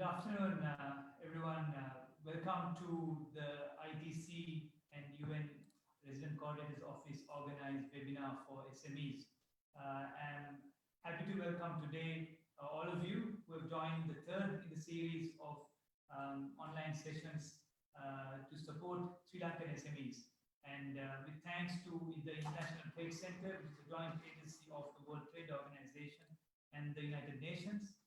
Good afternoon, everyone. Welcome to the ITC and UN Resident Coordinator's Office organized webinar for SMEs. I'm happy to welcome today all of you who have joined the third in the series of online sessions to support Sri Lankan SMEs. And with thanks to the International Trade Center, which is a joint agency of the World Trade Organization and the United Nations,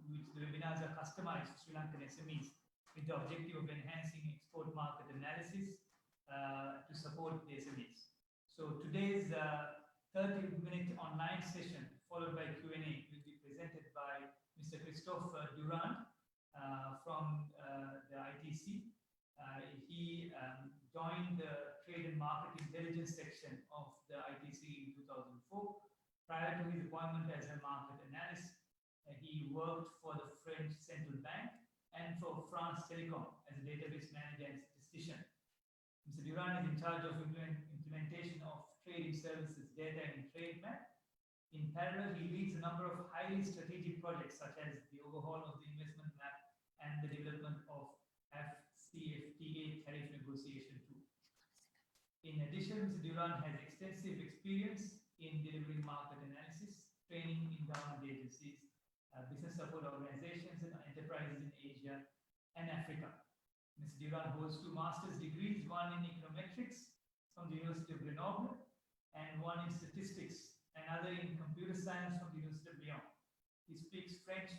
which the webinars are customized for Sri Lankan SMEs with the objective of enhancing export market analysis to support the SMEs. So today's 30-minute online session followed by Q&A will be presented by Mr. Christophe Durand from the ITC. He joined the Trade and Market Intelligence section of the ITC in 2004. Prior to his appointment as a market analyst, he worked for the French Central Bank and for France Telecom as a database manager and statistician. Mr. Durand is in charge of implementation of trading services data and trade map. In parallel, he leads a number of highly strategic projects such as the overhaul of the investment map and the development of FCFTA tariff negotiation tool. In addition, Mr. Durand has extensive experience in delivering market analysis, training in government agencies, business support organizations and enterprises in Asia and Africa. Mr. Durand holds 2 master's degrees, one in econometrics from the University of Grenoble and one in statistics and other in computer science from the University of Lyon. He speaks French,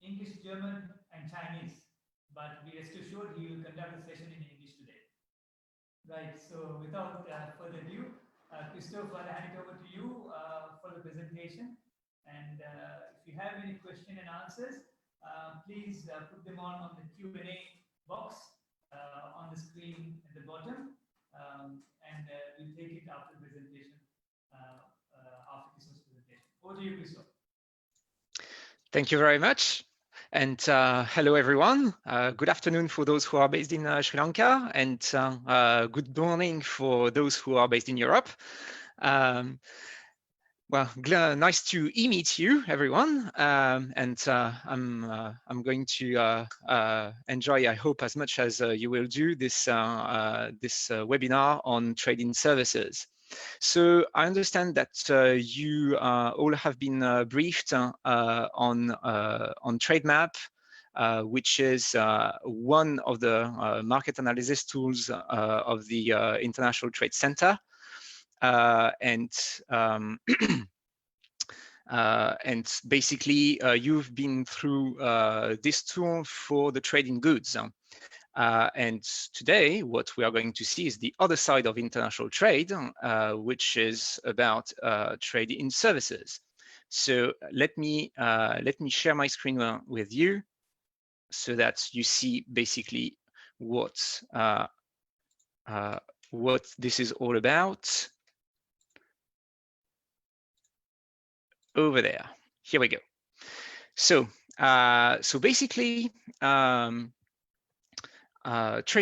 English, German and Chinese, but be rest assured he will conduct the session in English today. Right, so without further ado, Christophe, I'll hand it over to you for the presentation. And if you have any question and answers, please put them on the Q&A box on the screen at the bottom, and we'll take it after the presentation, after Christophe's presentation. Over to you, Christophe. Thank you very much. And hello, everyone. Good afternoon for those who are based in Sri Lanka, and good morning for those who are based in Europe. Well, nice to meet you, everyone, and I'm going to enjoy, I hope, as much as you will do this webinar on trading services. So I understand that you all have been briefed on Trade Map, which is one of the market analysis tools of the International Trade Center. And basically you've been through this tool for the trading goods. And today what we are going to see is the other side of international trade, which is about trade in services. So let me share my screen with you so that you see basically what this is all about. Over there, here we go. So basically, Trade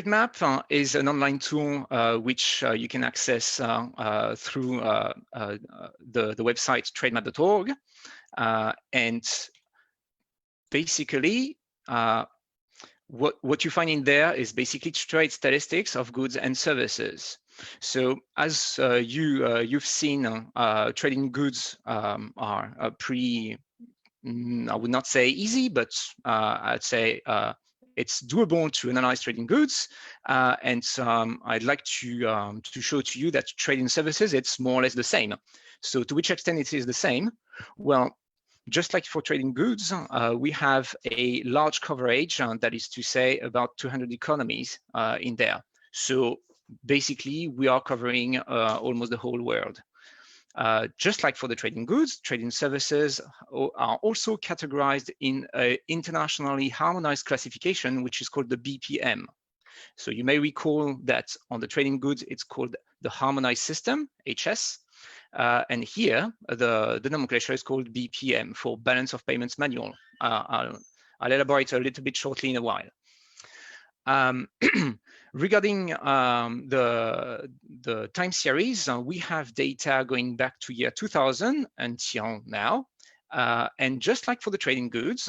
Map is an online tool which you can access through the website trademap.org, and basically what you find in there is basically trade statistics of goods and services. So as you've seen, trading goods are pretty, I would not say easy, but I'd say it's doable to analyze trading goods. And I'd like to show to you that trading services, it's more or less the same. So to which extent it is the same? Well, just like for trading goods, we have a large coverage, that is to say about 200 economies in there. So basically, we are covering almost the whole world. Just like for the trading goods, trading services are also categorized in an internationally harmonized classification, which is called the BPM. So you may recall that on the trading goods, it's called the Harmonized System, HS. And here, the nomenclature is called BPM for Balance of Payments Manual. I'll elaborate a little bit shortly in a while. Regarding the time series, we have data going back to year 2000 until now. And just like for the trading goods,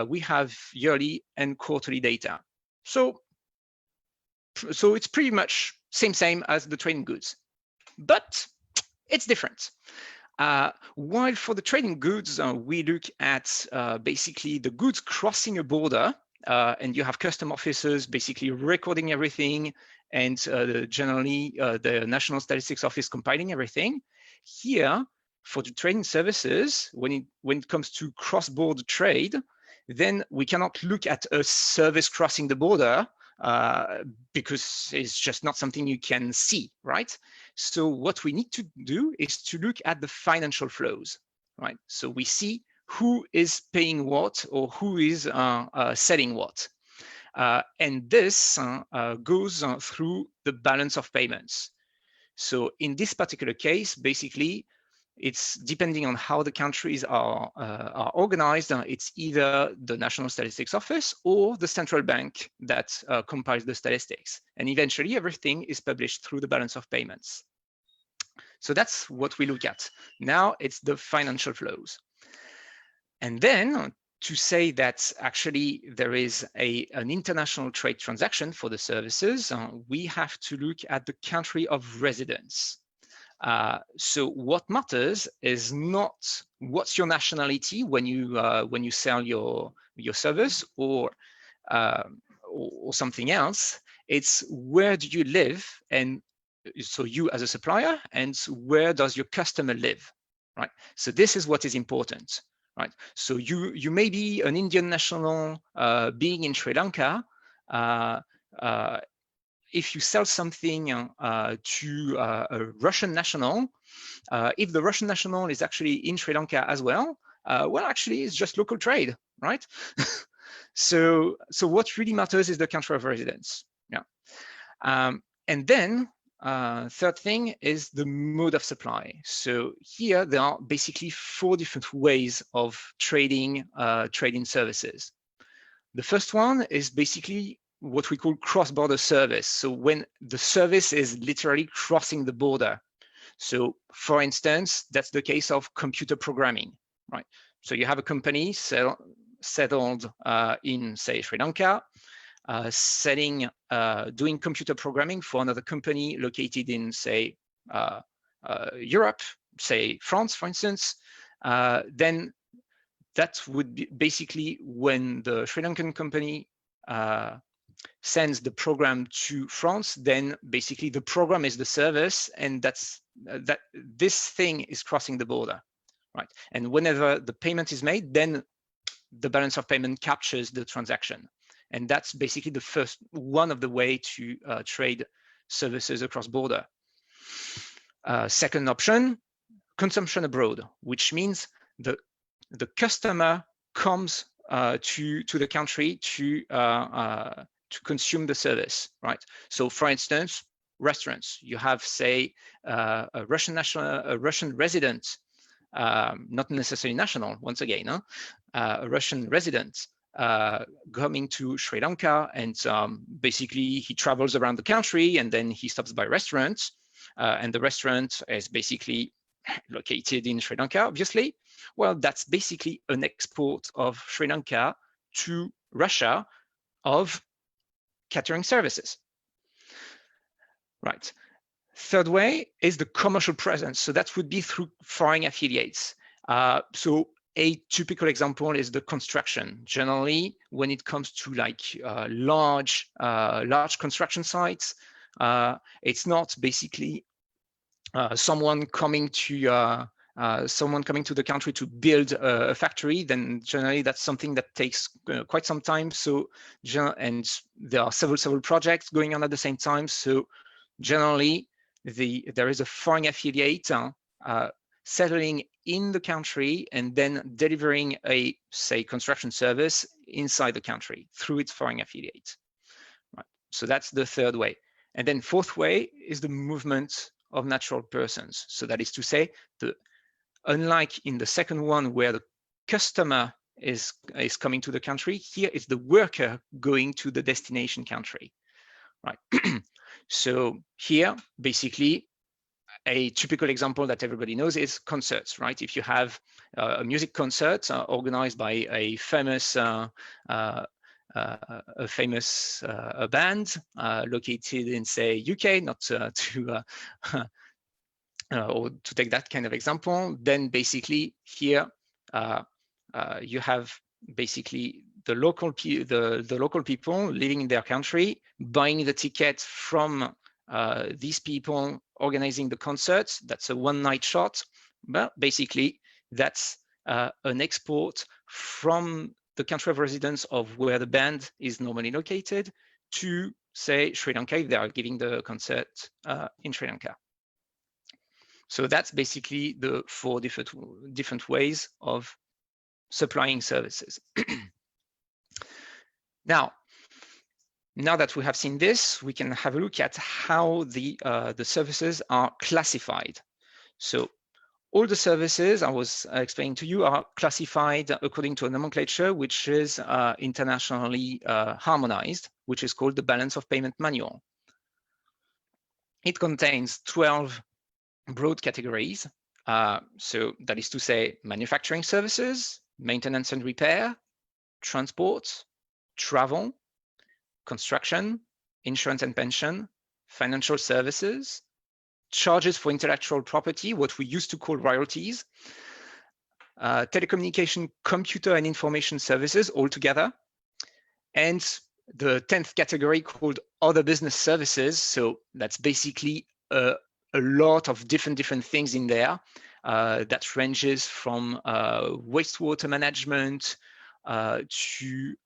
we have yearly and quarterly data. So it's pretty much same as the trading goods, but it's different. While for the trading goods, we look at basically the goods crossing a border, and you have custom officers basically recording everything, and generally the National Statistics Office compiling everything. Here, for the trading services, when it comes to cross-border trade, then we cannot look at a service crossing the border because it's just not something you can see, right? So what we need to do is to look at the financial flows, right? So we see who is paying what or who is selling what. And this goes through the balance of payments. So in this particular case, basically, it's depending on how the countries are organized. It's either the National Statistics Office or the central bank that compiles the statistics. And eventually, everything is published through the balance of payments. So that's what we look at. Now it's the financial flows. And then to say that actually there is an international trade transaction for the services, we have to look at the country of residence. So what matters is not what's your nationality when you sell your service or something else. It's where do you live, and so you as a supplier, and where does your customer live, right? So this is what is important, right? So you may be an Indian national being in Sri Lanka. If you sell something to a Russian national, if the Russian national is actually in Sri Lanka as well, well, actually, it's just local trade, right? So what really matters is the country of residence. Yeah. And then third thing is the mode of supply. So here there are basically 4 different ways of trading services. The first one is basically what we call cross-border service. So when the service is literally crossing the border. So for instance, that's the case of computer programming, right? So you have a company settled in, say, Sri Lanka, doing computer programming for another company located in, say, Europe, say France, for instance. Then that would be basically when the Sri Lankan company sends the program to France, then basically the program is the service, and that's that this thing is crossing the border, right? And whenever the payment is made, then the balance of payment captures the transaction, and that's basically the first one of the way to trade services across border. Second option, consumption abroad, which means the customer comes to the country to consume the service, right? So for instance, restaurants, you have, say, a Russian resident, not necessarily national, once again, a Russian resident coming to Sri Lanka, and basically he travels around the country, and then he stops by restaurants, and the restaurant is basically located in Sri Lanka, obviously. Well, that's basically an export of Sri Lanka to Russia of catering services, right? Third way is the commercial presence. So that would be through foreign affiliates. So a typical example is the construction. Generally, when it comes to like large construction sites, it's not basically someone coming to the country to build a factory. Then generally that's something that takes quite some time. So and there are several projects going on at the same time. So generally there is a foreign affiliate settling in the country and then delivering a, say, construction service inside the country through its foreign affiliate. Right. So that's the third way. And then fourth way is the movement of natural persons. So that is to say, unlike in the second one where the customer is coming to the country, here is the worker going to the destination country, right? So here, basically, a typical example that everybody knows is concerts, right? If you have a music concert organized by a famous band located in, say, UK, not or to take that kind of example, then basically here you have basically the local people living in their country buying the ticket from these people organizing the concerts. That's a one-night shot, but basically that's an export from the country of residence of where the band is normally located to, say, Sri Lanka, if they are giving the concert in Sri Lanka. So that's basically the 4 different ways of supplying services. Now that we have seen this, we can have a look at how the services are classified. So all the services I was explaining to you are classified according to a nomenclature which is internationally harmonized, which is called the Balance of Payment Manual. It contains 12 broad categories. So that is to say, manufacturing services, maintenance and repair, transport, travel, construction, insurance and pension, financial services, charges for intellectual property, what we used to call royalties, telecommunication, computer and information services altogether, and the 10th category called other business services. So that's basically a lot of different things in there that ranges from wastewater management to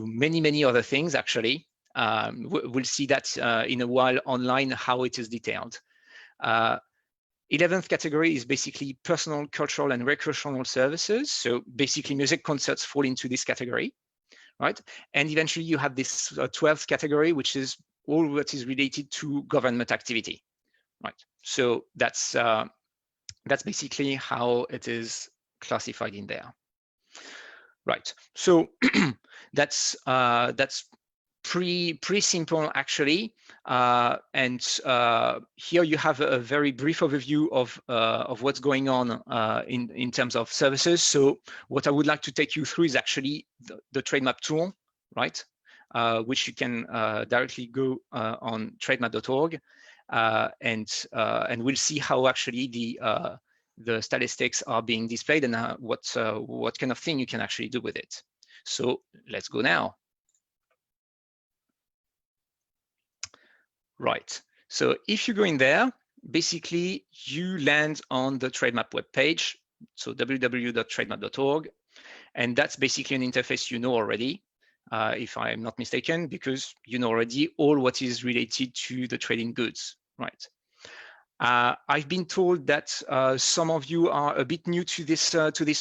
many other things, actually. We'll see that in a while online, how it is detailed. 11th category is basically personal, cultural, and recreational services. So basically music concerts fall into this category, right? And eventually you have this 12th category, which is all what is related to government activity, right? So that's basically how it is classified in there, right? So that's pretty simple, actually. And here you have a very brief overview of what's going on in terms of services. So what I would like to take you through is actually the TradeMap tool, right? Which you can directly go on trademap.org, and we'll see how actually the statistics are being displayed and what kind of thing you can actually do with it. So let's go now. Right. So if you go in there, basically you land on the TradeMap webpage, so www.trademap.org, and that's basically an interface you know already, if I'm not mistaken, because you know already all what is related to the trading goods, right? I've been told that some of you are a bit new to this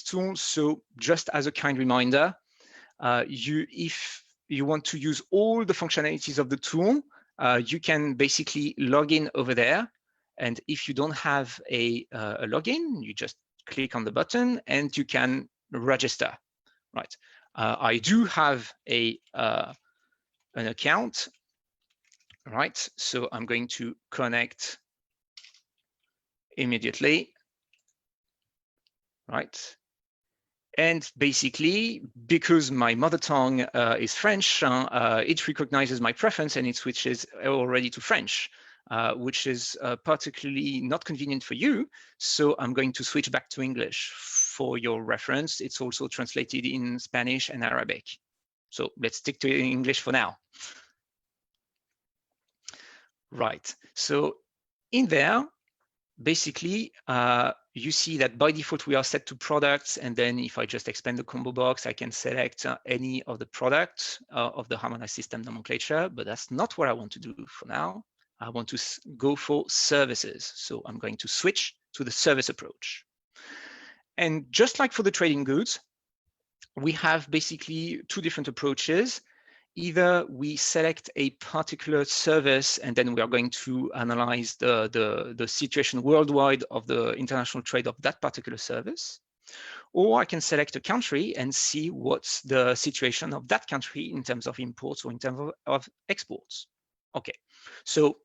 tool, so just as a kind reminder, if you want to use all the functionalities of the tool, you can basically log in over there, and if you don't have a login, you just click on the button and you can register, right? I do have an account, right? So I'm going to connect immediately, right? And basically, because my mother tongue is French, it recognizes my preference and it switches already to French, which is particularly not convenient for you. So I'm going to switch back to English for your reference. It's also translated in Spanish and Arabic. So let's stick to English for now. Right. So in there, basically, you see that by default, we are set to products. And then if I just expand the combo box, I can select any of the products of the harmonized system nomenclature, but that's not what I want to do for now. I want to go for services. So I'm going to switch to the service approach. And just like for the trading goods, we have basically 2 different approaches. Either we select a particular service and then we are going to analyze the situation worldwide of the international trade of that particular service, or I can select a country and see what's the situation of that country in terms of imports or in terms of exports. Okay, so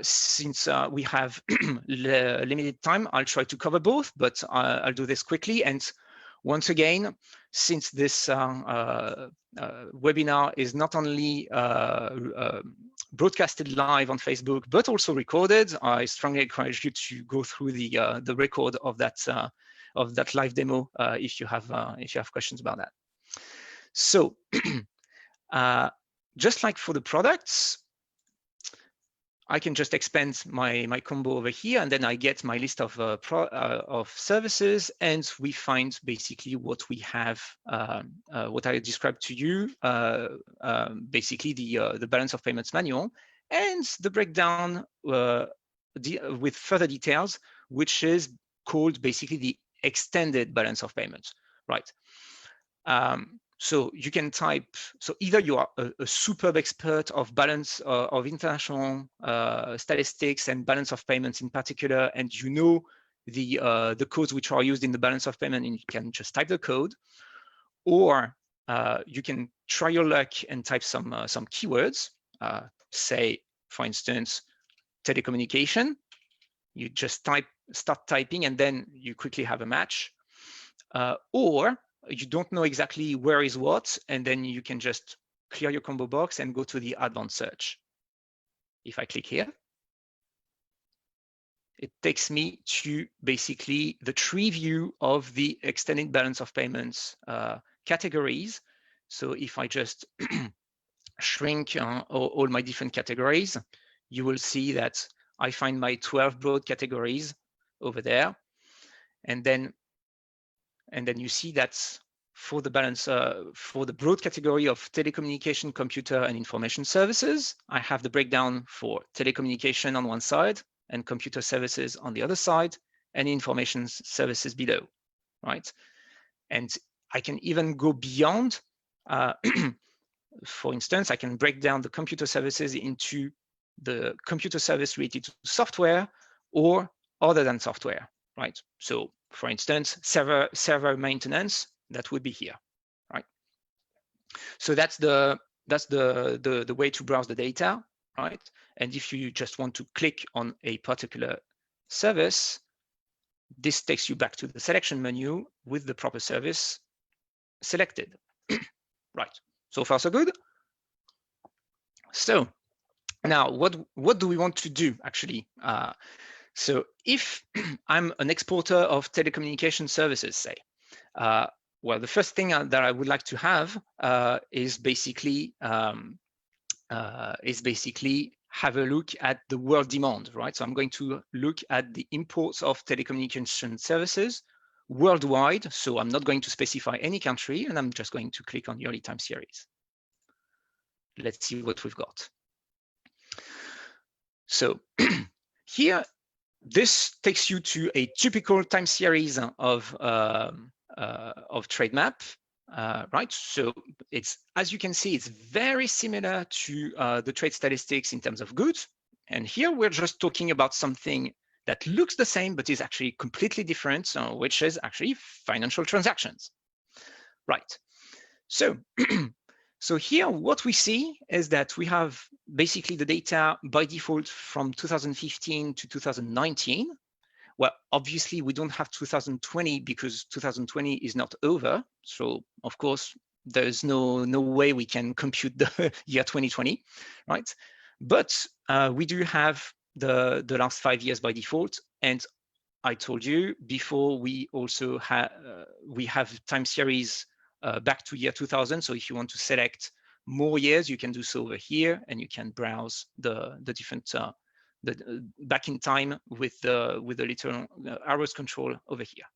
Since we have limited time, I'll try to cover both, but I'll do this quickly. And once again, since this webinar is not only broadcasted live on Facebook, but also recorded, I strongly encourage you to go through the record of that live demo if you have questions about that. So just like for the products, I can just expand my combo over here, and then I get my list of services, and we find basically what we have, what I described to you, basically the balance of payments manual, and the breakdown with further details, which is called basically the extended balance of payments, right? So you can type, so either you are a superb expert of balance of international statistics and balance of payments in particular, and you know the codes which are used in the balance of payment, and you can just type the code, or you can try your luck and type some keywords, say, for instance, telecommunication. You just start typing, and then you quickly have a match, or you don't know exactly where is what, and then you can just clear your combo box and go to the advanced search. If I click here, it takes me to basically the tree view of the extended balance of payments categories. So if I just shrink all my different categories, you will see that I find my 12 broad categories over there. And then you see that for the balance, for the broad category of telecommunication, computer, and information services, I have the breakdown for telecommunication on one side and computer services on the other side, and information services below, right? And I can even go beyond. For instance, I can break down the computer services into the computer service related to software or other than software, right? So for instance, server maintenance, that would be here, right? So that's the way to browse the data, right? And if you just want to click on a particular service, this takes you back to the selection menu with the proper service selected. Right, so far so good. So now what do we want to do actually? So if I'm an exporter of telecommunication services, say, well, the first thing that I would like to have is basically have a look at the world demand, right? So I'm going to look at the imports of telecommunication services worldwide. So I'm not going to specify any country, and I'm just going to click on yearly time series. Let's see what we've got. So here, this takes you to a typical time series of trade map, right? So it's, as you can see, it's very similar to the trade statistics in terms of goods. And here we're just talking about something that looks the same, but is actually completely different, which is actually financial transactions, right? So, so here what we see is that we have basically the data by default from 2015 to 2019. Well, obviously we don't have 2020 because 2020 is not over. So of course, there's no way we can compute the year 2020, right? But we do have the last 5 years by default. And I told you before, we also have time series back to year 2000. So if you want to select more years, you can do so over here, and you can browse the different back in time with the little arrows control over here.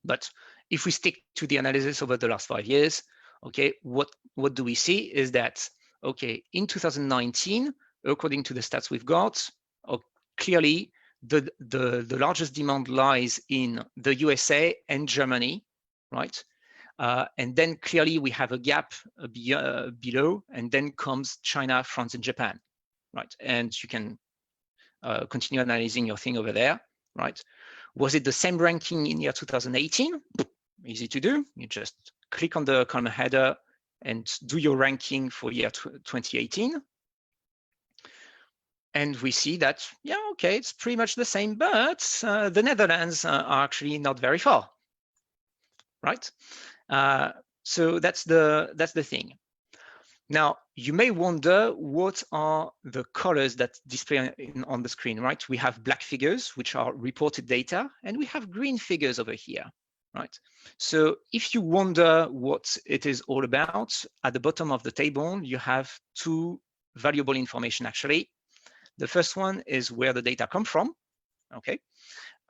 But if we stick to the analysis over the last 5 years, okay, what do we see is that, okay, in 2019, according to the stats we've got, clearly the largest demand lies in the USA and Germany, right? And then clearly we have a gap below, and then comes China, France, and Japan, right? And you can continue analyzing your thing over there, right? Was it the same ranking in year 2018? Easy to do. You just click on the column header and do your ranking for year 2018. And we see that, yeah, okay, it's pretty much the same, but the Netherlands are actually not very far, right? So that's the thing. Now, you may wonder, what are the colors that display on the screen, right? We have black figures, which are reported data, and we have green figures over here, right? So if you wonder what it is all about, at the bottom of the table, you have two valuable information, actually. The first one is where the data come from, okay?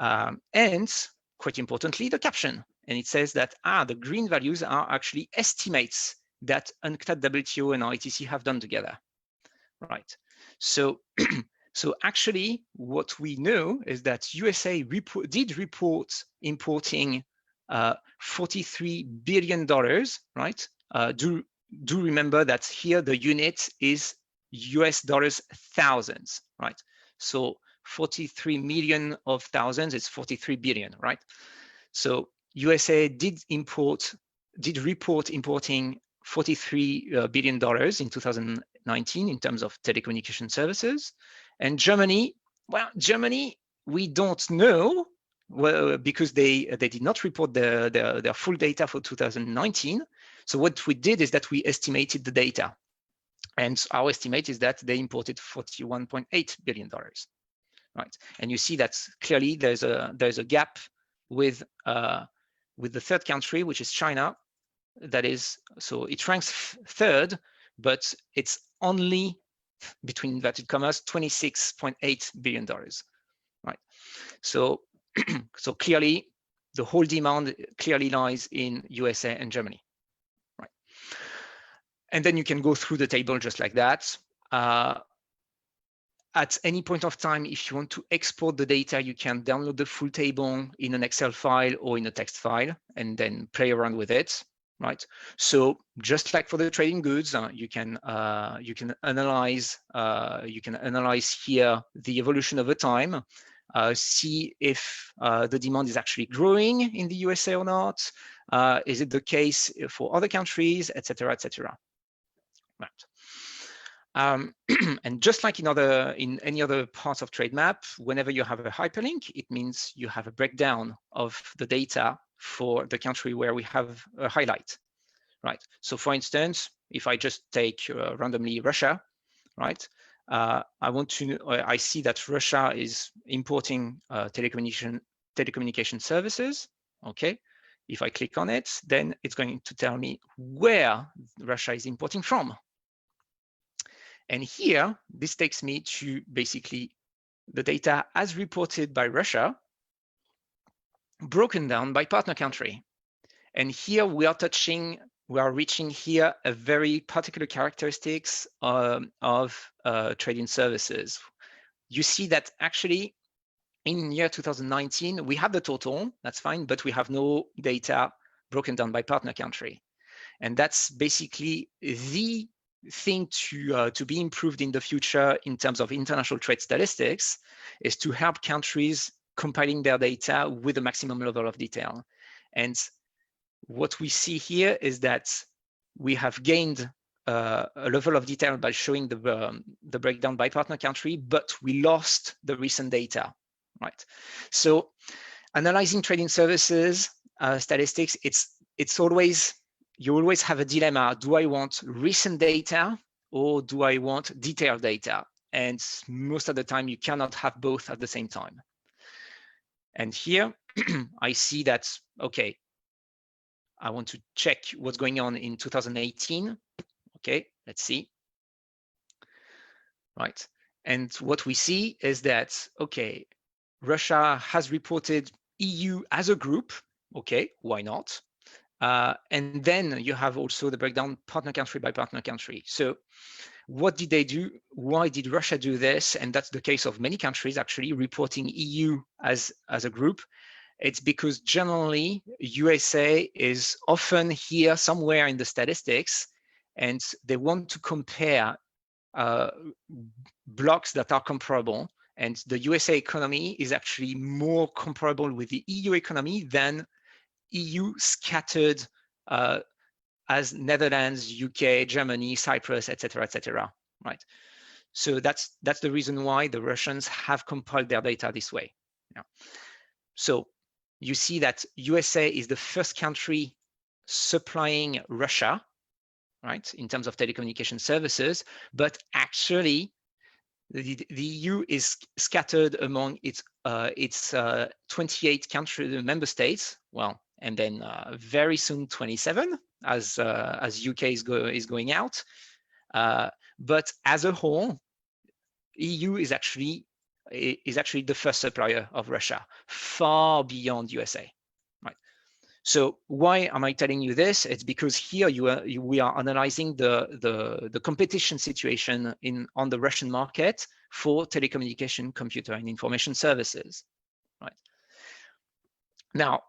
And quite importantly, the caption. And it says that, the green values are actually estimates that Untitled WTO and ITC have done together, right? So, so actually, what we know is that USA did report importing $43 billion, right? Do remember that here the unit is US dollars thousands, right? So 43 million of thousands is 43 billion, right? So USA did report importing $43 billion in 2019 in terms of telecommunication services. And Germany, well, Germany, we don't know, well, because they did not report their full data for 2019. So what we did is that we estimated the data. And our estimate is that they imported $41.8 billion, right? And you see that clearly there's a gap with the third country, which is China. That is, so it ranks third, but it's only, between inverted commas, $26.8 billion, right? So, so clearly, the whole demand clearly lies in USA and Germany, right? And then you can go through the table just like that. At any point of time, if you want to export the data, you can download the full table in an Excel file or in a text file, and then play around with it, right? So just like for the trading goods, you can analyze here the evolution over time, see if the demand is actually growing in the USA or not. Is it the case for other countries, etc., etc. Right. And just like in any other part of TradeMap, whenever you have a hyperlink, it means you have a breakdown of the data for the country where we have a highlight, right? So for instance, if I just take randomly Russia, right? I see that Russia is importing telecommunication services, okay? If I click on it, then it's going to tell me where Russia is importing from. And here, this takes me to basically the data as reported by Russia, broken down by partner country. And here we are reaching here a very particular characteristics of trading services. You see that actually in year 2019, we have the total, that's fine, but we have no data broken down by partner country. And that's basically the thing to be improved in the future in terms of international trade statistics, is to help countries compiling their data with a maximum level of detail. And what we see here is that we have gained a level of detail by showing the breakdown by partner country, but we lost the recent data, right? So analyzing trading services statistics, it's always, you always have a dilemma. Do I want recent data or do I want detailed data? And most of the time you cannot have both at the same time. And here I see that, okay, I want to check what's going on in 2018. Okay, let's see. Right. And what we see is that, okay, Russia has reported EU as a group. Okay, why not? And then you have also the breakdown partner country by partner country. So what did they do? Why did Russia do this? And that's the case of many countries actually reporting EU as a group. It's because generally USA is often here somewhere in the statistics, and they want to compare blocks that are comparable. And the USA economy is actually more comparable with the EU economy than EU scattered as Netherlands, UK, Germany, Cyprus, etc., right? So that's the reason why the Russians have compiled their data this way. Yeah. So you see that USA is the first country supplying Russia, right, in terms of telecommunication services, but actually the EU is scattered among its 28 country member states, well, and then very soon 27 as UK is going out. But as a whole, EU is actually the first supplier of Russia, far beyond USA. Right. So why am I telling you this? It's because here we are analyzing the competition situation on the Russian market for telecommunication, computer, and information services. Right. Now,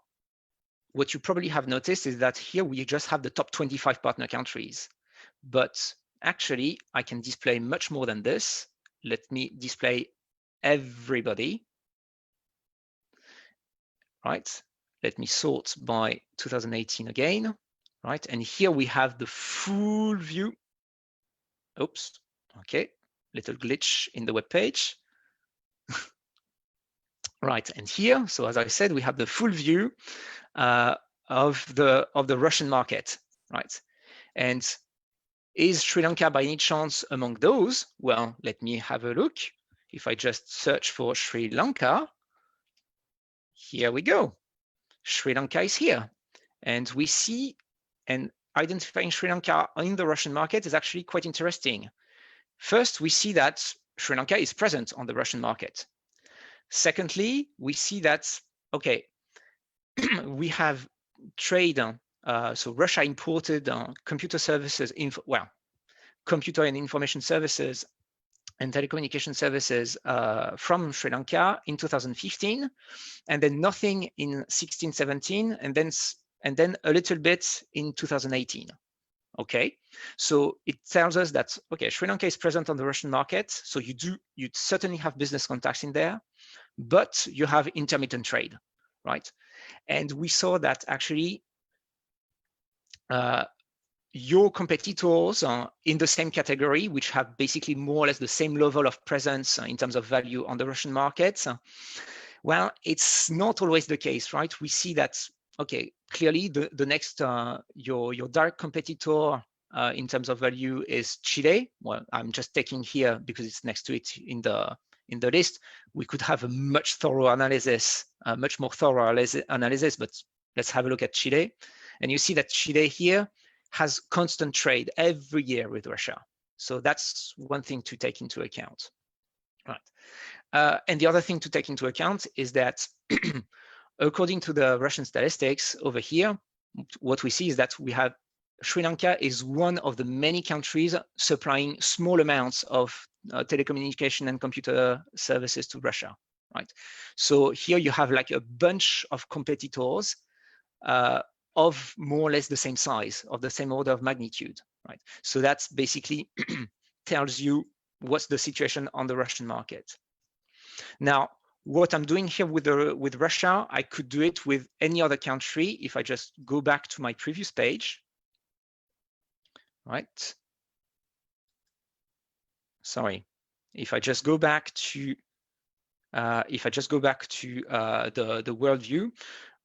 what you probably have noticed is that here we just have the top 25 partner countries, but actually I can display much more than this. Let me display everybody. Right. Let me sort by 2018 again, right? And here we have the full view. Oops, okay, little glitch in the web page. Right, and here, so as I said, we have the full view of the Russian market, right? And is Sri Lanka by any chance among those? Well, let me have a look. If I just search for Sri Lanka, here we go. Sri Lanka is here. And we see, and identifying Sri Lanka in the Russian market is actually quite interesting. First, we see that Sri Lanka is present on the Russian market. Secondly, we see that, okay, we have trade, so Russia imported computer services, computer and information services and telecommunication services from Sri Lanka in 2015, and then nothing in 16, 17, and then a little bit in 2018. Okay, so it tells us that, okay, Sri Lanka is present on the Russian market, so you certainly have business contacts in there, but you have intermittent trade, right? And we saw that actually your competitors in the same category, which have basically more or less the same level of presence in terms of value on the Russian market, well, it's not always the case, right? We see that, okay, clearly the next, your direct competitor in terms of value is Chile. Well, I'm just taking here because it's next to it in the list. We could have a much thorough analysis, much more thorough analysis, but let's have a look at Chile. And you see that Chile here has constant trade every year with Russia. So that's one thing to take into account. Right. And the other thing to take into account is that according to the Russian statistics over here, what we see is that we have Sri Lanka is one of the many countries supplying small amounts of telecommunication and computer services to Russia, right? So here you have like a bunch of competitors of more or less the same size, of the same order of magnitude, right? So that's basically tells you what's the situation on the Russian market. Now, what I'm doing here with Russia, I could do it with any other country. If I just go back to my previous page, right? Sorry, if I just go back to the world view,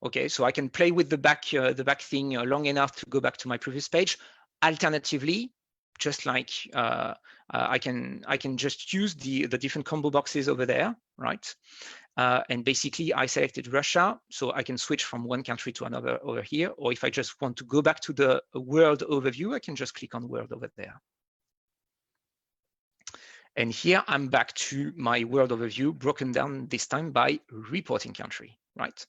okay, so I can play with the back thing long enough to go back to my previous page. Alternatively, just like I can just use the different combo boxes over there, right? And basically I selected Russia, so I can switch from one country to another over here. Or if I just want to go back to the world overview, I can just click on world over there. And here I'm back to my world overview, broken down this time by reporting country, right?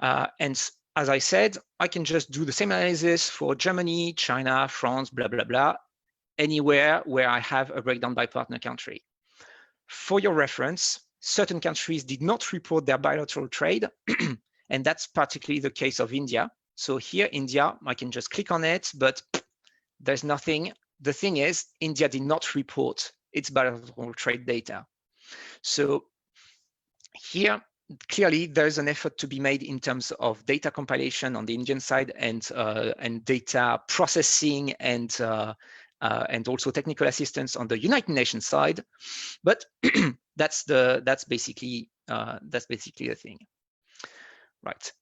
And as I said, I can just do the same analysis for Germany, China, France, blah, blah, blah, anywhere where I have a breakdown by partner country. For your reference, certain countries did not report their bilateral trade, and that's particularly the case of India. So here, India, I can just click on it, but there's nothing. The thing is, India did not report its bilateral trade data. So here, clearly, there's an effort to be made in terms of data compilation on the Indian side and data processing and and also technical assistance on the United Nations side. But that's basically the thing, right?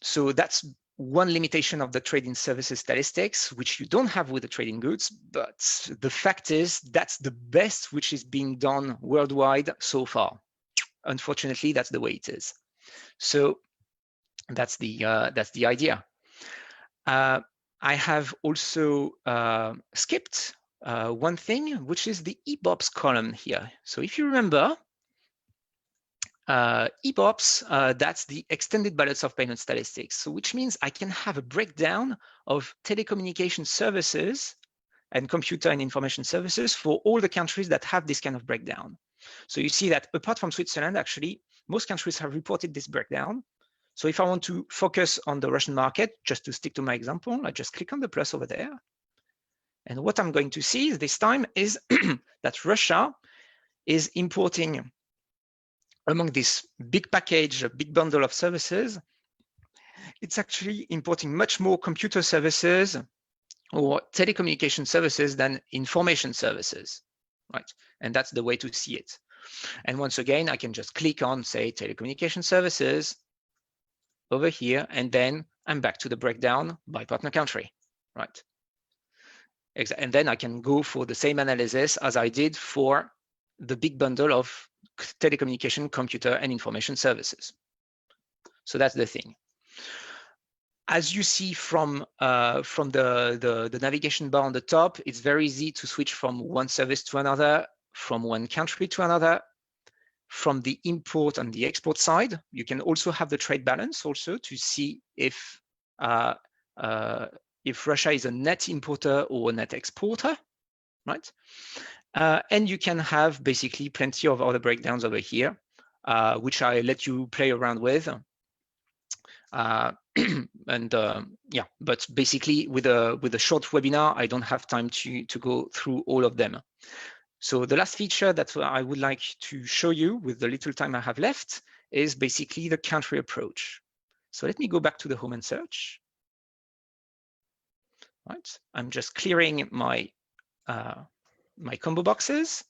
So that's one limitation of the trading services statistics, which you don't have with the trading goods. But the fact is that's the best which is being done worldwide so far. Unfortunately, that's the way it is. So that's the idea. I have also skipped one thing, which is the EBOPS column here. So if you remember, EBOPS, that's the extended balance of payment statistics. So which means I can have a breakdown of telecommunication services and computer and information services for all the countries that have this kind of breakdown. So you see that apart from Switzerland, actually, most countries have reported this breakdown. So if I want to focus on the Russian market, just to stick to my example, I just click on the plus over there. And what I'm going to see this time is that Russia is importing, among this big package, a big bundle of services, it's actually importing much more computer services or telecommunication services than information services, right? And that's the way to see it. And once again, I can just click on, say, telecommunication services over here, and then I'm back to the breakdown by partner country, right? And then I can go for the same analysis as I did for the big bundle of telecommunication, computer, and information services. So that's the thing. As you see from the navigation bar on the top, it's very easy to switch from one service to another, from one country to another. From the import and the export side, you can also have the trade balance also to see if Russia is a net importer or a net exporter, right? And you can have basically plenty of other breakdowns over here, which I let you play around with. Yeah, but basically with a short webinar, I don't have time to go through all of them. So the last feature that I would like to show you with the little time I have left is basically the country approach. So let me go back to the home and search. Right, I'm just clearing my my combo boxes,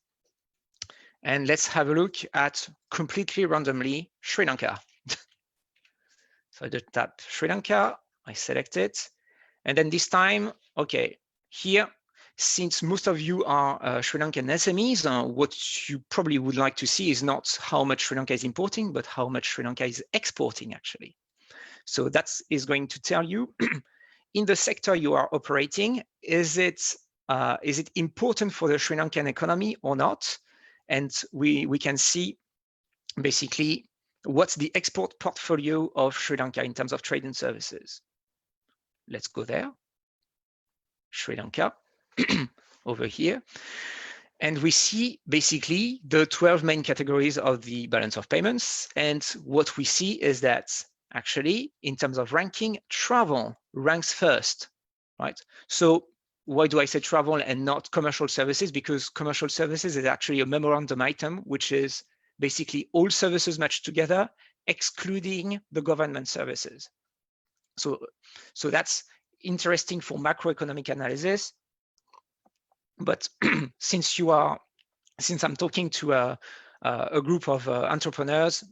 and let's have a look at completely randomly Sri Lanka. So I just tap Sri Lanka, I select it, and then this time, okay, here, since most of you are Sri Lankan SMEs, what you probably would like to see is not how much Sri Lanka is importing, but how much Sri Lanka is exporting, actually. So that is going to tell you, in the sector you are operating, is it important for the Sri Lankan economy or not? And we can see basically what's the export portfolio of Sri Lanka in terms of trade and services. Let's go there, Sri Lanka. Over here, and we see basically the 12 main categories of the balance of payments. And what we see is that actually, in terms of ranking, travel ranks first, right? So why do I say travel and not commercial services? Because commercial services is actually a memorandum item, which is basically all services matched together, excluding the government services. So that's interesting for macroeconomic analysis. But since I'm talking to a group of entrepreneurs,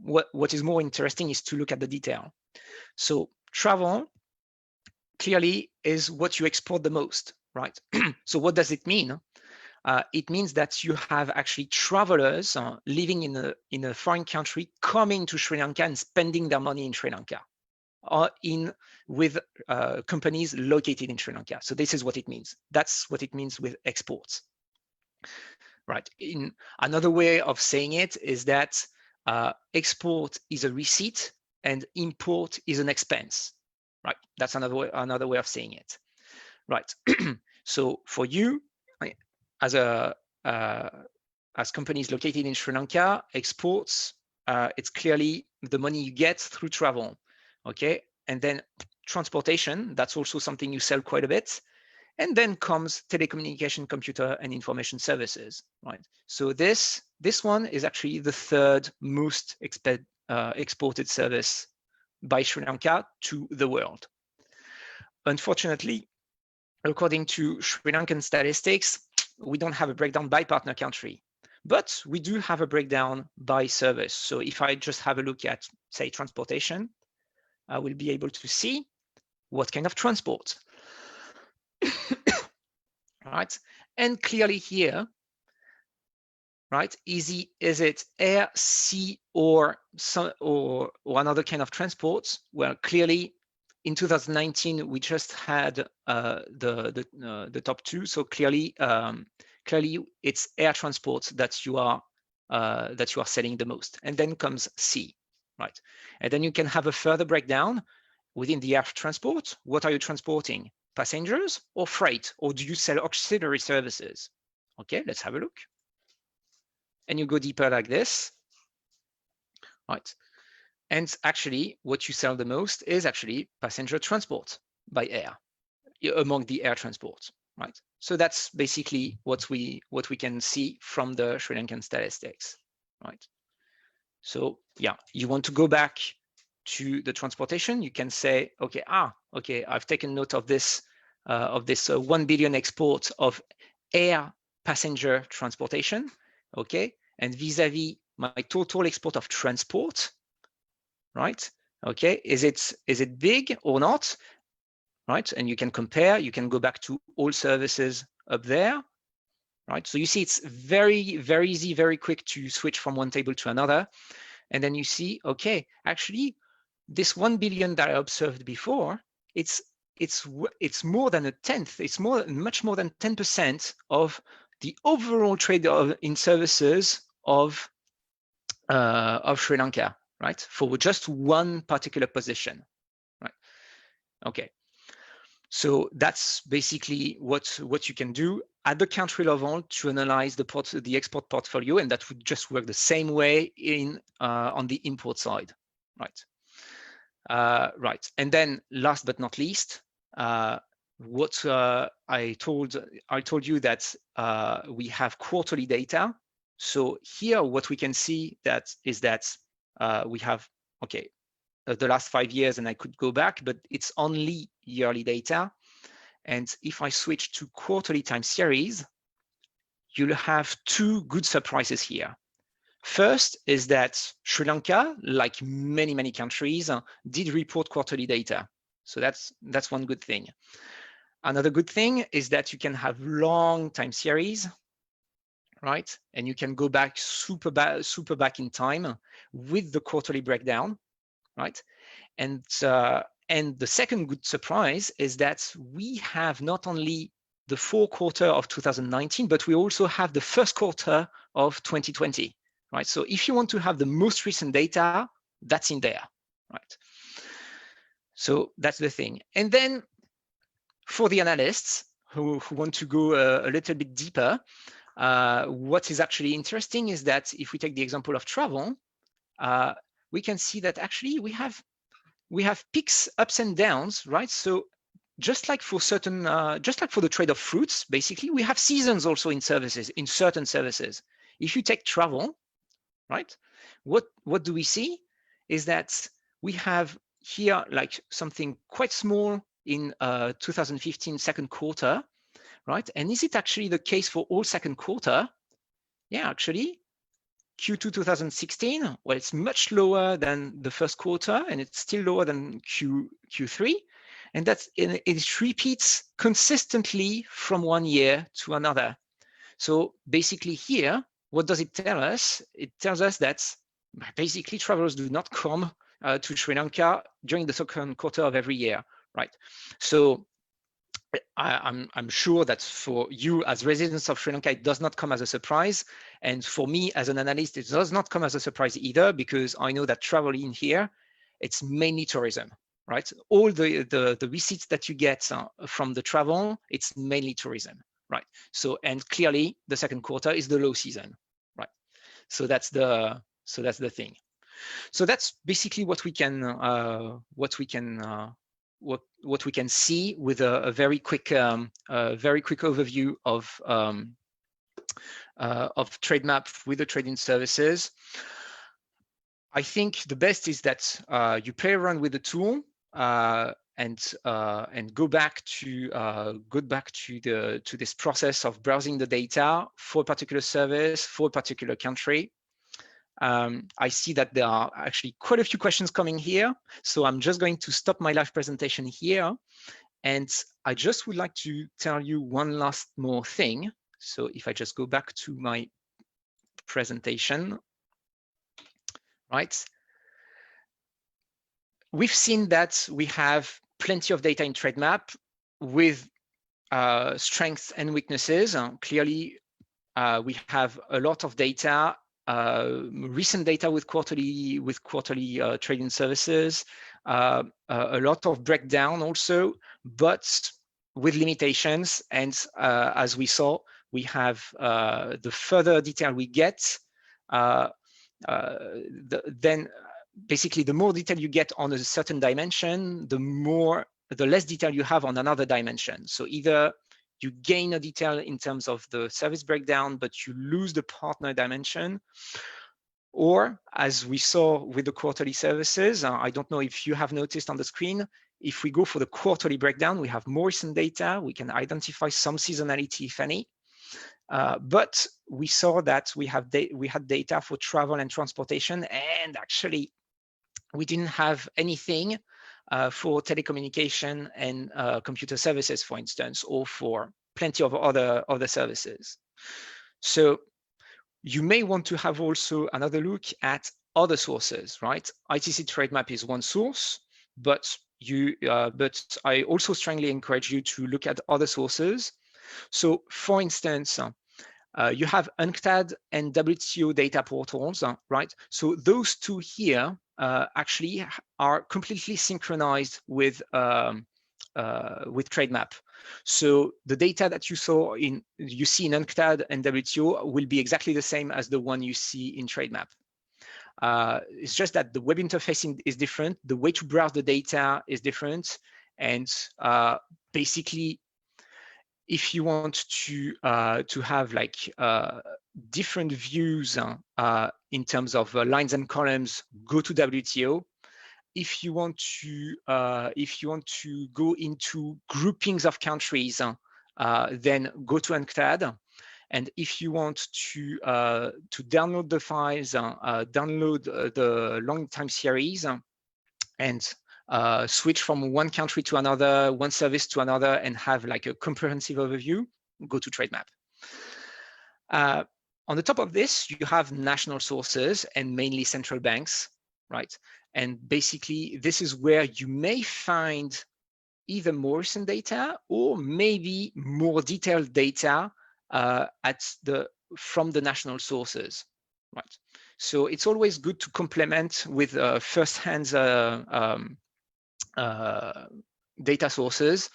what is more interesting is to look at the detail. So travel clearly is what you export the most, right? So what does it mean? It means that you have actually travelers living in a foreign country coming to Sri Lanka and spending their money in Sri Lanka, or with companies located in Sri Lanka. So this is what it means. That's what it means with exports. Right. In another way of saying it is that export is a receipt and import is an expense. Right. That's another way of saying it. Right. So for you, as companies located in Sri Lanka, exports, it's clearly the money you get through travel. Okay, and then transportation, that's also something you sell quite a bit. And then comes telecommunication, computer, and information services, right? So this one is actually the third most exported service by Sri Lanka to the world. Unfortunately, according to Sri Lankan statistics, we don't have a breakdown by partner country, but we do have a breakdown by service. So if I just have a look at, say, transportation, I will be able to see what kind of transport. Right? And clearly here, right, is it air, sea, or another kind of transport? Well, clearly in 2019 we just had the top two, so clearly it's air transport that you are selling the most, and then comes sea, right? And then you can have a further breakdown within the air transport. What are you transporting? Passengers or freight, or do you sell auxiliary services? Okay, let's have a look. And you go deeper like this, right? And actually, what you sell the most is actually passenger transport by air, among the air transport, right? So that's basically what we can see from the Sri Lankan statistics, right? So yeah, you want to go back to the transportation, you can say, okay, okay, I've taken note of this 1 billion export of air passenger transportation, okay, and vis-a-vis my total export of transport, right? Okay, is it big or not, right? And you can compare, you can go back to all services up there, right? So you see it's very, very easy, very quick to switch from one table to another. And then you see, okay, actually, this 1 billion that I observed before, it's more than a tenth. It's much more than 10% of the overall trade in services of Sri Lanka, right? For just one particular position, right? Okay. So that's basically what you can do at the country level to analyze the export portfolio, and that would just work the same way on the import side, right? Right, and then last but not least, what I told you that we have quarterly data. So here, what we can see is that we have, okay, the last 5 years, and I could go back, but it's only yearly data. And if I switch to quarterly time series, you'll have two good surprises here. First is that Sri Lanka, like many, many countries, did report quarterly data. So that's one good thing. Another good thing is that you can have long time series, right? And you can go back super back in time with the quarterly breakdown, right? And the second good surprise is that we have not only the fourth quarter of 2019, but we also have the first quarter of 2020, right? So if you want to have the most recent data, that's in there, right? So that's the thing. And then for the analysts who want to go a little bit deeper, what is actually interesting is that if we take the example of travel, we can see that actually we have peaks, ups and downs, right? So just like for the trade of fruits, basically, we have seasons also in services, in certain services. If you take travel, right, what do we see is that we have here like something quite small in 2015 second quarter, right? And is it actually the case for all second quarter? Yeah, actually, Q2 2016, well, it's much lower than the first quarter, and it's still lower than Q3. And it repeats consistently from one year to another. So basically here, what does it tell us? It tells us that basically travelers do not come to Sri Lanka during the second quarter of every year, right? So I'm sure that for you as residents of Sri Lanka, it does not come as a surprise. And for me as an analyst, it does not come as a surprise either, because I know that traveling here, it's mainly tourism, right? All the receipts that you get from the travel, it's mainly tourism, right? So, and clearly the second quarter is the low season, right? So that's the thing. So that's basically what we can see with a very quick overview of trade map with the trading services. I think the best is that you play around with the tool go back to this process of browsing the data for a particular service, for a particular country. I see that there are actually quite a few questions coming here, so I'm just going to stop my live presentation here. And I just would like to tell you one last more thing. So if I just go back to my presentation, right? We've seen that we have plenty of data in TradeMap with strengths and weaknesses. Clearly, we have a lot of data, recent data with quarterly trading services, a lot of breakdown also, but with limitations. And as we saw, we have the further detail we get, then basically the more detail you get on a certain dimension, the less detail you have on another dimension. So either you gain a detail in terms of the service breakdown, but you lose the partner dimension. Or as we saw with the quarterly services, I don't know if you have noticed on the screen, if we go for the quarterly breakdown, we have more recent data. We can identify some seasonality, if any. But we saw that we had data for travel and transportation, and actually we didn't have anything for telecommunication and computer services, for instance, or for plenty of other services. So you may want to have also another look at other sources, right? ITC TradeMap is one source, but I also strongly encourage you to look at other sources. So for instance, you have Untitled and Wto Data Portals, right? So those two here actually are completely synchronized with TradeMap. So the data that you see in Untitled and Wto will be exactly the same as the one you see in TradeMap. It's just that the web interface is different. The way to browse the data is different, and basically, if you want to have like different views in terms of lines and columns, go to Wto. If you want to go into groupings of countries, then go to Untitled. And if you want to download the files, download the long time series, and switch from one country to another, one service to another, and have like a comprehensive overview, go to TradeMap. On the top of this, you have national sources and mainly central banks, right? And basically, this is where you may find either more recent data or maybe more detailed data from the national sources, right? So it's always good to complement with first-hand data sources.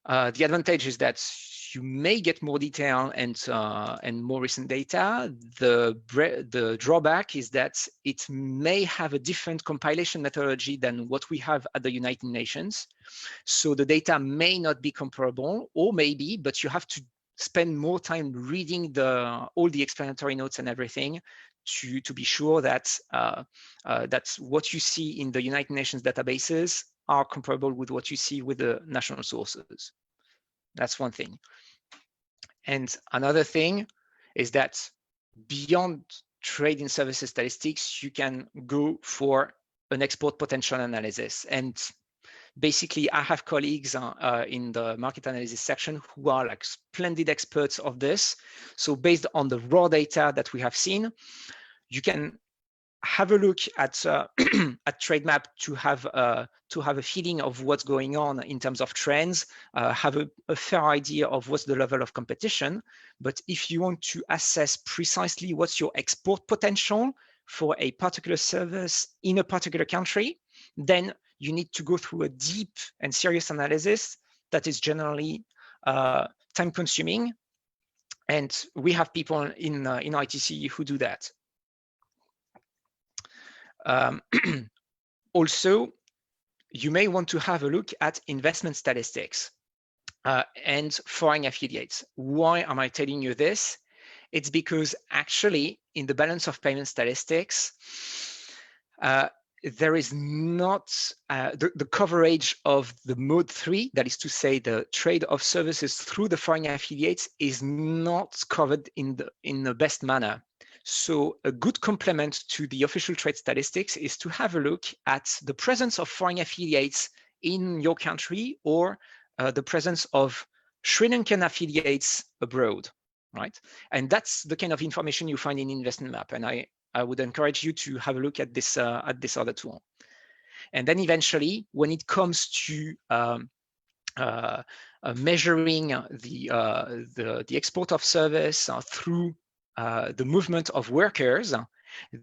The advantage is that you may get more detail and more recent data. The drawback is that it may have a different compilation methodology than what we have at the United Nations. So the data may not be comparable, or maybe, but you have to spend more time reading all the explanatory notes and everything to be sure that that's what you see in the United Nations databases are comparable with what you see with the national sources. That's one thing. And another thing is that beyond trading services statistics, you can go for an export potential analysis. And basically, I have colleagues in the market analysis section who are like splendid experts of this. So based on the raw data that we have seen, you can have a look at TradeMap to have a feeling of what's going on in terms of trends, have a fair idea of what's the level of competition. But if you want to assess precisely what's your export potential for a particular service in a particular country, then you need to go through a deep and serious analysis that is generally time-consuming. And we have people in ITC who do that. Also, you may want to have a look at investment statistics and foreign affiliates. Why am I telling you this? It's because actually in the balance of payment statistics, there is not the coverage of the mode 3, that is to say the trade of services through the foreign affiliates, is not covered in the best manner. So a good complement to the official trade statistics is to have a look at the presence of foreign affiliates in your country, or the presence of Sri Lankan affiliates abroad, right? And that's the kind of information you find in Investment Map. And I would encourage you to have a look at this other tool. And then eventually, when it comes to measuring the export of service through the movement of workers,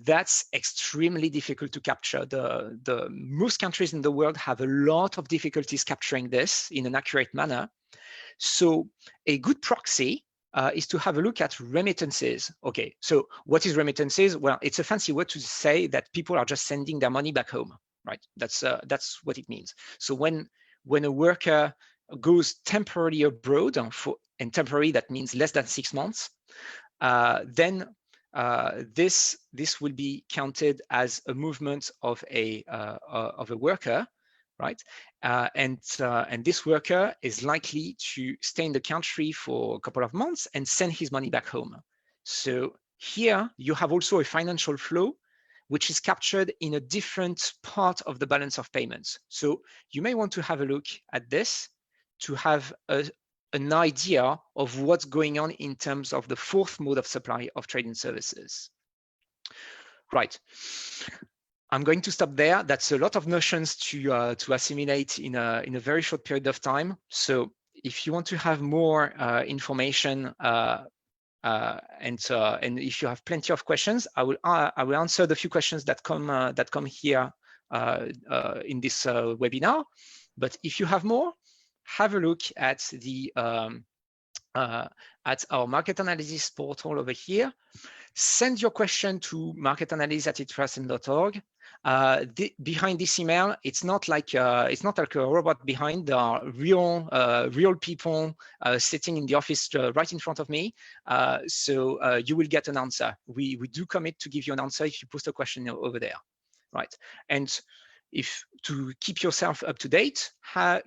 that's extremely difficult to capture. Most countries in the world have a lot of difficulties capturing this in an accurate manner. So a good proxy is to have a look at remittances. Okay, so what is remittances? Well, it's a fancy word to say that people are just sending their money back home, right? That's what it means. So when a worker goes temporarily abroad, and temporary, that means less than 6 months, then this will be counted as a movement of a worker, right? And this worker is likely to stay in the country for a couple of months and send his money back home. So here you have also a financial flow, which is captured in a different part of the balance of payments. So you may want to have a look at this to have an idea of what's going on in terms of the fourth mode of supply of trading services. Right. I'm going to stop there. That's a lot of notions to assimilate in a very short period of time. So if you want to have more information and if you have plenty of questions, I will answer the few questions that come here in this webinar. But if you have more, have a look at at our market analysis portal over here. Send your question to marketanalysis@itsrasm.org. Behind this email, it's not like a robot behind. There are real people sitting in the office right in front of me. So you will get an answer. We do commit to give you an answer if you post a question over there, right? And if to keep yourself up to date,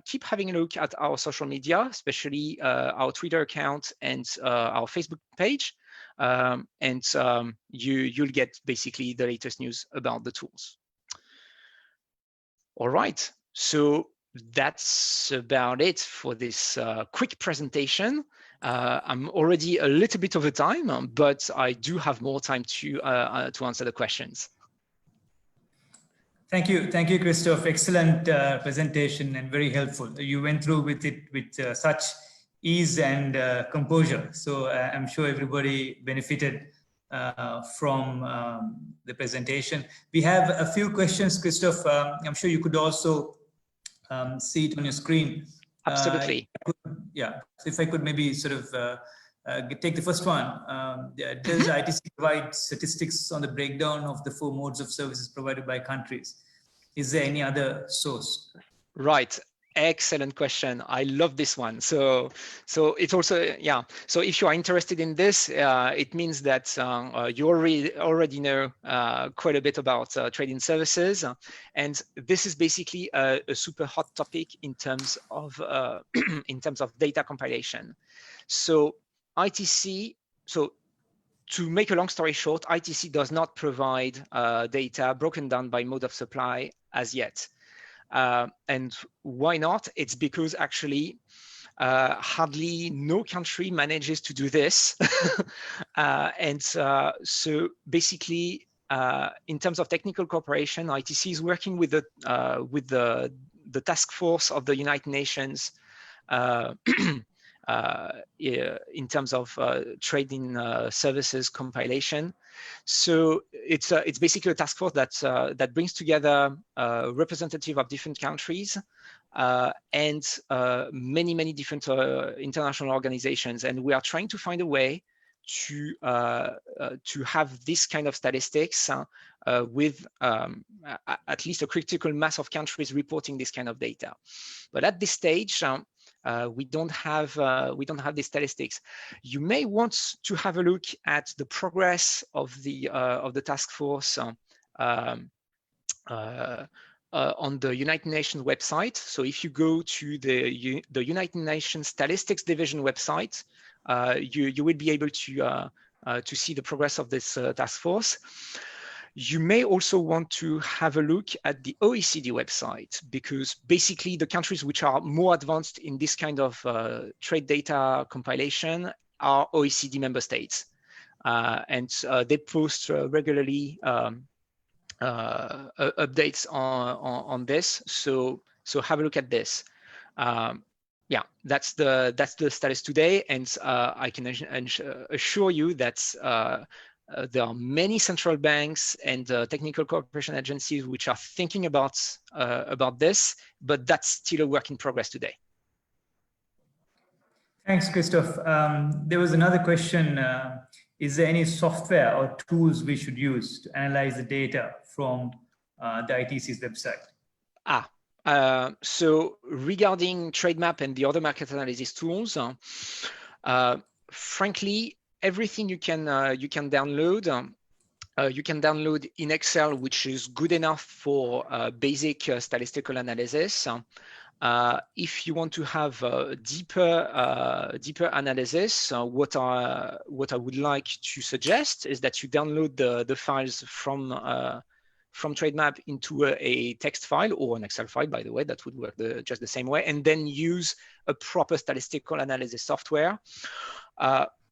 keep having a look at our social media, especially our Twitter account and our Facebook page. You'll get basically the latest news about the tools. All right, so that's about it for this quick presentation. I'm already a little bit over time, but I do have more time to answer the questions. Thank you, Christoph. Excellent presentation and very helpful. You went through with it with such ease and composure. So I'm sure everybody benefited from the presentation. We have a few questions, Christoph. I'm sure you could also see it on your screen. Absolutely. Yeah, so if I could maybe sort of take the first one. Does ITC provide statistics on the breakdown of the 4 modes of services provided by countries? Is there any other source? Right. Excellent question. I love this one. So it's also, yeah. So if you are interested in this, it means that you already know quite a bit about trading services, and this is basically a super hot topic in terms of data compilation. So ITC. So to make a long story short, ITC does not provide data broken down by mode of supply as yet. And why not? It's because actually hardly no country manages to do this. So basically, in terms of technical cooperation, ITC is working with the task force of the United Nations in terms of trading services compilation. So it's basically a task force that brings together representatives of different countries and many different international organizations, and we are trying to find a way to have this kind of statistics with at least a critical mass of countries reporting this kind of data. But at this stage, we don't have the statistics. You may want to have a look at the progress of the task force on the United Nations website. So if you go to the United Nations Statistics Division website, you will be able to see the progress of this task force. You may also want to have a look at the OECD website, because basically the countries which are more advanced in this kind of trade data compilation are OECD member states. And they post regularly updates on this. So have a look at this. Yeah, that's the status today, and I can assure you that there are many central banks and technical cooperation agencies which are thinking about this, but that's still a work in progress today. Thanks, Christoph. There was another question. Is there any software or tools we should use to analyze the data from the ITC's website? So regarding TradeMap and the other market analysis tools, frankly, everything you can download. You can download in Excel, which is good enough for basic statistical analysis. If you want to have deeper analysis, what I would like to suggest is that you download the files from TradeMap into a text file or an Excel file, by the way, that would work just the same way, and then use a proper statistical analysis software.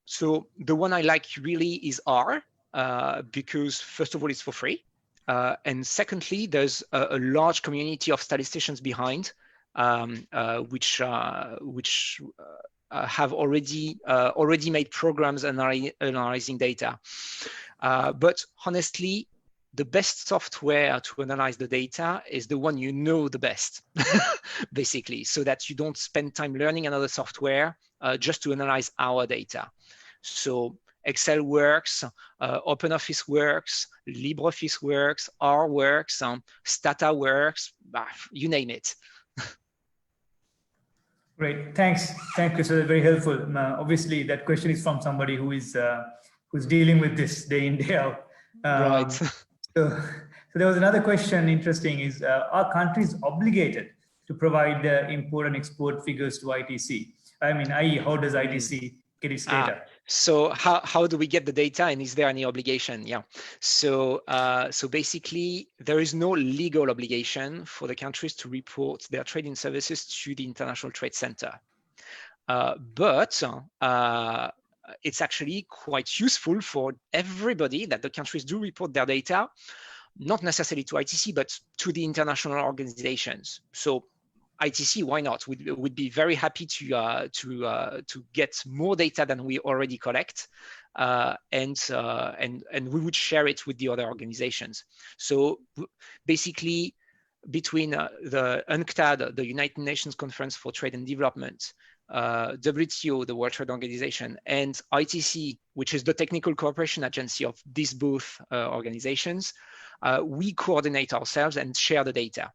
So the one I like really is R, because first of all, it's for free. And secondly, there's a large community of statisticians behind, which have already made programs analyzing data. But honestly, the best software to analyze the data is the one you know the best, basically, so that you don't spend time learning another software just to analyze our data. So Excel works, OpenOffice works, LibreOffice works, R works, Stata works, you name it. Great, thanks, Chris. Very helpful. Obviously, that question is from somebody who's dealing with this day in, day out. Right. So there was another question. Interesting is, are countries obligated to provide import and export figures to ITC? I mean, i.e., how does ITC get its data? So how do we get the data, and is there any obligation? Yeah. So basically, there is no legal obligation for the countries to report their trading services to the International Trade Center. But it's actually quite useful for everybody that the countries do report their data, not necessarily to ITC, but to the international organizations. So ITC, why not? We'd be very happy to get more data than we already collect, and we would share it with the other organizations. So basically, between the UNCTAD, the United Nations Conference for Trade and Development, WTO, the World Trade Organization, and ITC, which is the technical cooperation agency of these both organizations, we coordinate ourselves and share the data.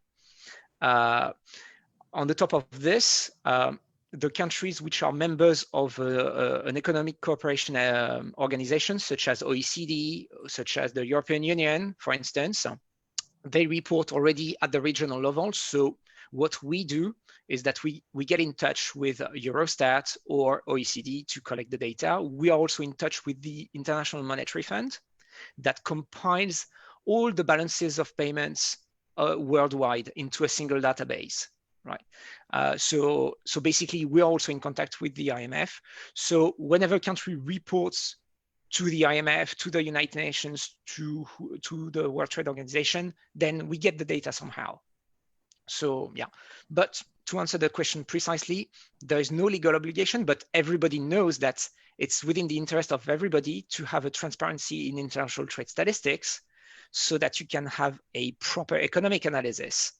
On the top of this, the countries which are members of an economic cooperation organization, such as OECD, such as the European Union, for instance, they report already at the regional level. So what we do is that we get in touch with Eurostat or OECD to collect the data. We are also in touch with the International Monetary Fund that compiles all the balances of payments worldwide into a single database, right? So basically, we're also in contact with the IMF. So whenever a country reports to the IMF, to the United Nations, to the World Trade Organization, then we get the data somehow. So yeah, but to answer the question precisely, there is no legal obligation, but everybody knows that it's within the interest of everybody to have a transparency in international trade statistics so that you can have a proper economic analysis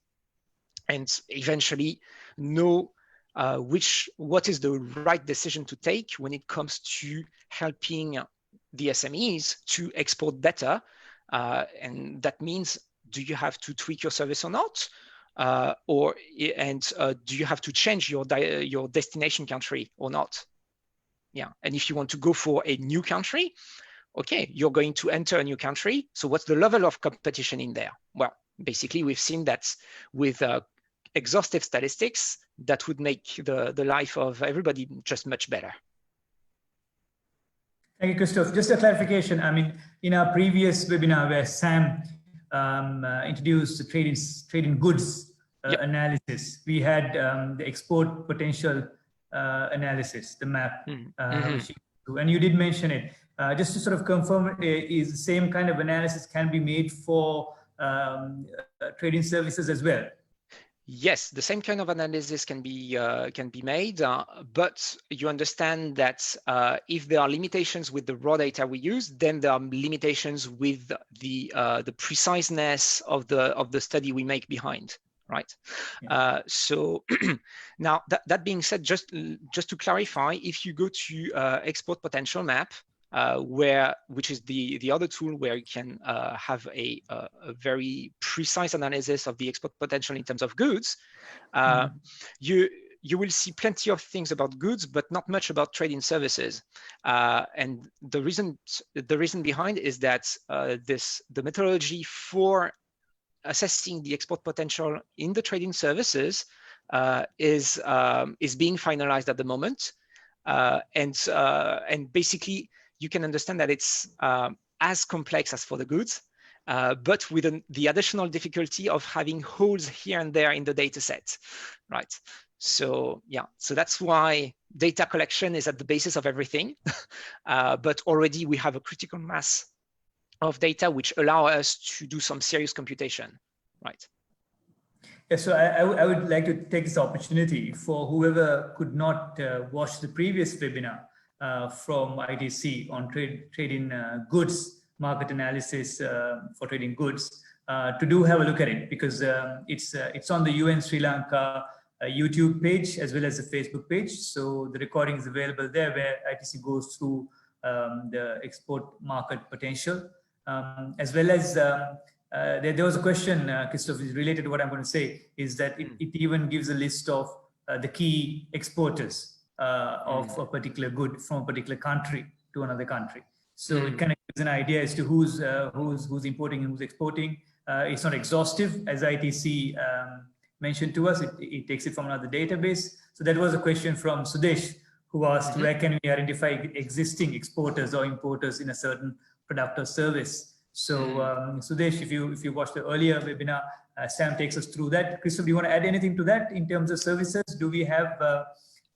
and eventually know what is the right decision to take when it comes to helping the SMEs to export better. And that means, do you have to tweak your service or not? Do you have to change your destination country or not? Yeah, and if you want to go for a new country, okay, you're going to enter a new country. So what's the level of competition in there? Well, basically we've seen that with exhaustive statistics, that would make the life of everybody just much better. Thank you, Christoph. Just a clarification. I mean, in our previous webinar where Sam introduced the trade in goods analysis, we had the export potential analysis, the map, and you did mention it. Just to sort of confirm, is the same kind of analysis can be made for trading services as well? Yes, the same kind of analysis can be made, but you understand that if there are limitations with the raw data we use, then there are limitations with the preciseness of the study we make behind, right? Yeah. So now that being said, just to clarify, if you go to export potential map, which is the other tool where you can have a very precise analysis of the export potential in terms of goods, you will see plenty of things about goods, but not much about trading services. And the reason behind is that the methodology for assessing the export potential in the trading services is being finalized at the moment, and basically you can understand that it's as complex as for the goods, but with the additional difficulty of having holes here and there in the data set, right? So yeah, so that's why data collection is at the basis of everything, but already we have a critical mass of data which allow us to do some serious computation, right? Yeah, so I would like to take this opportunity for whoever could not watch the previous webinar from ITC on trading goods, market analysis for trading goods, to have a look at it, because it's on the UN Sri Lanka YouTube page as well as the Facebook page. So the recording is available there, where ITC goes through the export market potential, as well as there was a question, Christoph, is related to what I'm going to say, is that it even gives a list of the key exporters of a particular good from a particular country to another country. So it kind of gives an idea as to who's importing and who's exporting. It's not exhaustive, as ITC mentioned to us. It takes it from another database. So that was a question from Sudesh, who asked, where can we identify existing exporters or importers in a certain product or service? So Sudesh, if you watched the earlier webinar, Sam takes us through that. Christoph, do you want to add anything to that in terms of services? Do we have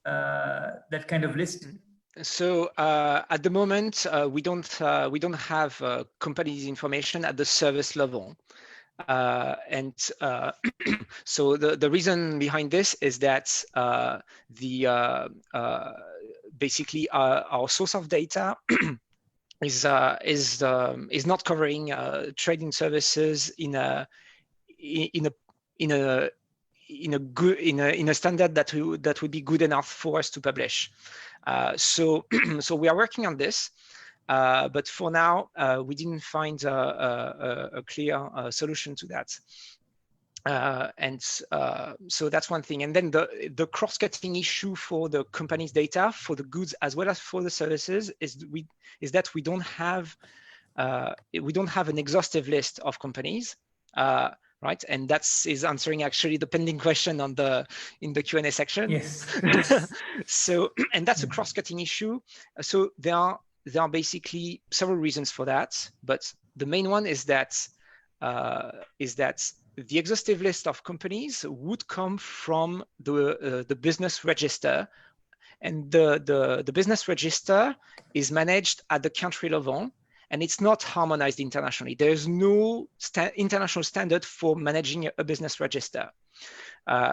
that kind of list? So at the moment, we don't have companies' information at the service level, and so the reason behind this is that basically our source of data is not covering trading services in a standard that would be good enough for us to publish. So we are working on this, but for now we didn't find a clear solution to that. So that's one thing. And then the cross-cutting issue for the company's data, for the goods as well as for the services, is that we don't have an exhaustive list of companies, right? And is answering actually the pending question in the Q&A section. Yes. So, and that's a cross-cutting issue. So there are basically several reasons for that, but the main one is that the exhaustive list of companies would come from the business register, and the business register is managed at the country level, and it's not harmonized internationally. There's no international standard for managing a business register.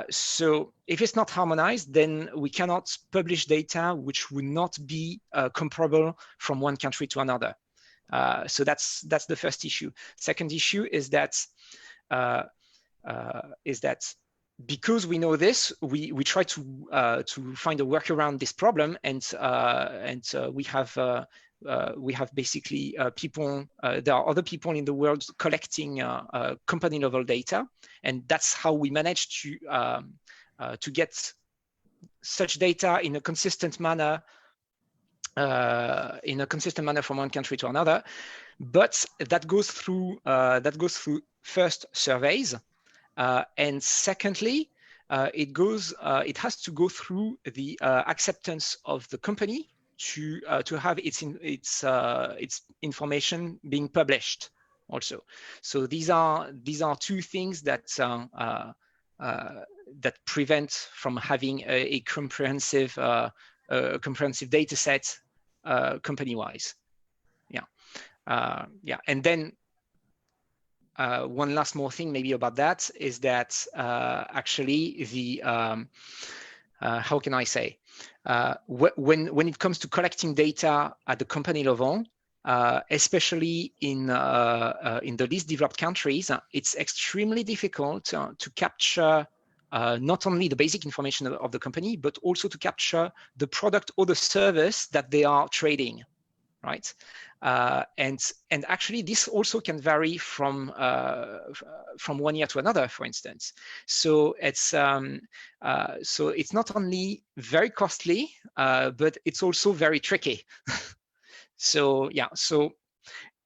So if it's not harmonized, then we cannot publish data which would not be comparable from one country to another. So that's the first issue. Second issue is that because we know this, we try to find a work around this problem, and we have basically people. There are other people in the world collecting company level data, and that's how we manage to get such data in a consistent manner in a consistent manner from one country to another, but that goes through first surveys, and secondly, it has to go through the acceptance of the company to have its information being published also. So these are two things that that prevent from having a comprehensive data set company-wise. Yeah, and then one last more thing maybe about that is that actually the how can I say, when it comes to collecting data at the company level, especially in the least developed countries, it's extremely difficult to capture not only the basic information of the company, but also to capture the product or the service that they are trading, right? And actually, this also can vary from 1 year to another, for instance. So it's not only very costly, but it's also very tricky. So yeah,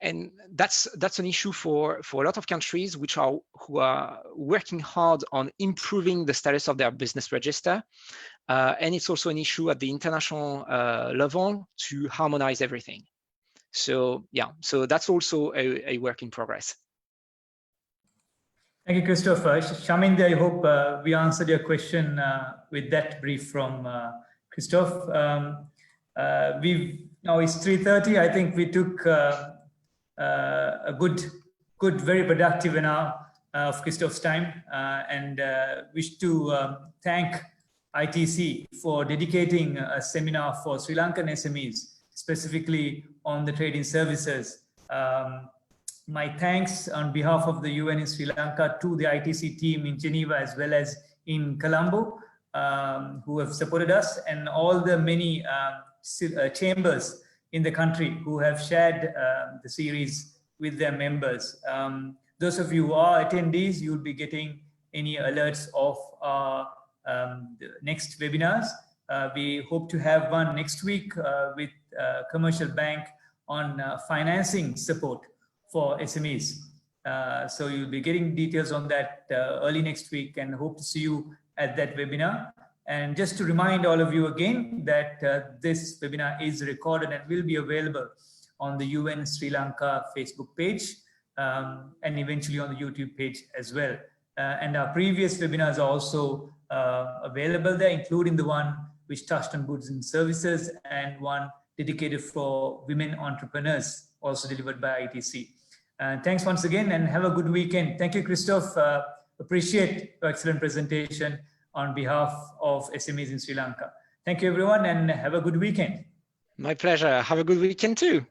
and that's an issue for a lot of countries who are working hard on improving the status of their business register, and it's also an issue at the international level to harmonize everything. So yeah, so that's also a work in progress. Thank you, Christopher. Shaminder, I hope we answered your question with that brief from Christophe. Now it's 3:30. I think we took a good, very productive hour of Christophe's time, and wish to thank ITC for dedicating a seminar for Sri Lankan SMEs, specifically on the trading services. My thanks on behalf of the UN in Sri Lanka to the ITC team in Geneva as well as in Colombo, who have supported us, and all the many chambers in the country who have shared the series with their members. Those of you who are attendees, you'll be getting any alerts of the next webinars. We hope to have one next week with Commercial Bank on financing support for SMEs. So you'll be getting details on that early next week, and hope to see you at that webinar. And just to remind all of you again that this webinar is recorded and will be available on the UN Sri Lanka Facebook page, and eventually on the YouTube page as well. And our previous webinars are also available there, including the one which touched on goods and services, and one dedicated for women entrepreneurs, also delivered by ITC. Thanks once again, and have a good weekend. Thank you, Christophe. Appreciate your excellent presentation on behalf of SMEs in Sri Lanka. Thank you, everyone, and have a good weekend. My pleasure. Have a good weekend too.